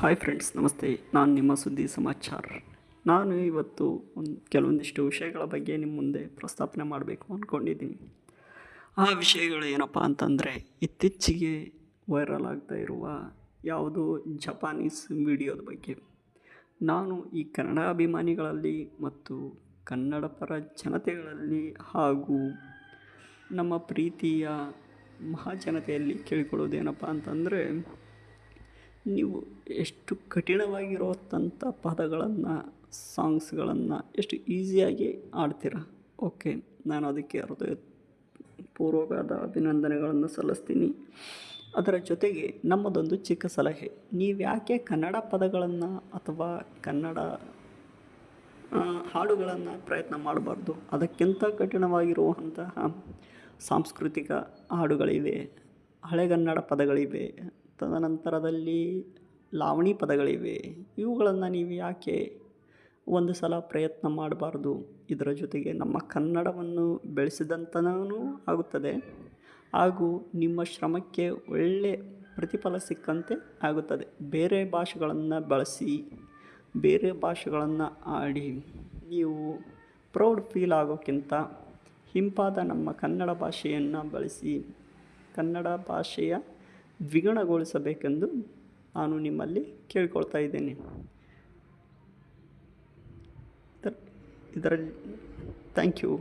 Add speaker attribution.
Speaker 1: Hi friends, ನಮಸ್ತೆ. ನಾನು ನಿಮ್ಮ ಸುದ್ದಿ ಸಮಾಚಾರ. ನಾನು ಇವತ್ತು ಕೆಲವೊಂದಿಷ್ಟು ವಿಷಯಗಳ ಬಗ್ಗೆ ನಿಮ್ಮ ಮುಂದೆ ಪ್ರಸ್ತಾಪನೆ ಮಾಡಬೇಕು ಅಂದ್ಕೊಂಡಿದ್ದೀನಿ. ಆ ವಿಷಯಗಳು ಏನಪ್ಪ ಅಂತಂದರೆ, ಇತ್ತೀಚೆಗೆ ವೈರಲ್ ಆಗ್ತಾ ಇರುವ ಯಾವುದೋ ಜಪಾನೀಸ್ ವಿಡಿಯೋದ ಬಗ್ಗೆ. ನಾನು ಈ ಕನ್ನಡ ಅಭಿಮಾನಿಗಳಲ್ಲಿ ಮತ್ತು ಕನ್ನಡ ಪರ ಜನತೆಗಳಲ್ಲಿ ಹಾಗೂ ನಮ್ಮ ಪ್ರೀತಿಯ ಮಹಾಜನತೆಯಲ್ಲಿ ಕೇಳಿಕೊಳ್ಳೋದೇನಪ್ಪ ಅಂತಂದರೆ, ನೀವು ಎಷ್ಟು ಕಠಿಣವಾಗಿರುವಂಥ ಪದಗಳನ್ನು, ಸಾಂಗ್ಸ್ಗಳನ್ನು ಎಷ್ಟು ಈಸಿಯಾಗಿ ಆಡ್ತೀರ. ಓಕೆ, ನಾನು ಅದಕ್ಕೆ ಹೃದಯಪೂರ್ವಕವಾದ ಅಭಿನಂದನೆಗಳನ್ನು ಸಲ್ಲಿಸ್ತೀನಿ. ಅದರ ಜೊತೆಗೆ ನಮ್ಮದೊಂದು ಚಿಕ್ಕ ಸಲಹೆ: ನೀವು ಯಾಕೆ ಕನ್ನಡ ಪದಗಳನ್ನು ಅಥವಾ ಕನ್ನಡ ಹಾಡುಗಳನ್ನು ಪ್ರಯತ್ನ ಮಾಡಬಾರ್ದು? ಅದಕ್ಕಿಂತ ಕಠಿಣವಾಗಿರುವಂತಹ ಸಾಂಸ್ಕೃತಿಕ ಹಾಡುಗಳಿವೆ, ಹಳೆಗನ್ನಡ ಪದಗಳಿವೆ, ತದನಂತರದಲ್ಲಿ ಲಾವಣಿ ಪದಗಳಿವೆ. ಇವುಗಳನ್ನು ನೀವು ಯಾಕೆ ಒಂದು ಸಲ ಪ್ರಯತ್ನ ಮಾಡಬಾರ್ದು? ಇದರ ಜೊತೆಗೆ ನಮ್ಮ ಕನ್ನಡವನ್ನು ಬೆಳೆಸಿದಂತನೂ ಆಗುತ್ತದೆ ಹಾಗೂ ನಿಮ್ಮ ಶ್ರಮಕ್ಕೆ ಒಳ್ಳೆಯ ಪ್ರತಿಫಲ ಸಿಕ್ಕಂತೆ ಆಗುತ್ತದೆ. ಬೇರೆ ಭಾಷೆಗಳನ್ನು ಬಳಸಿ, ಬೇರೆ ಭಾಷೆಗಳನ್ನು ಆಡಿ ನೀವು ಪ್ರೌಡ್ ಫೀಲ್ ಆಗೋಕ್ಕಿಂತ ಇಂಪಾದ ನಮ್ಮ ಕನ್ನಡ ಭಾಷೆಯನ್ನು ಬಳಸಿ ಕನ್ನಡ ಭಾಷೆಯ ದ್ವಿಗುಣಗೊಳಿಸಬೇಕೆಂದು ನಾನು ನಿಮ್ಮಲ್ಲಿ ಕೇಳಿಕೊಳ್ತಾ ಇದ್ದೇನೆ. ಇದರಲ್ಲಿ ಥ್ಯಾಂಕ್ ಯು.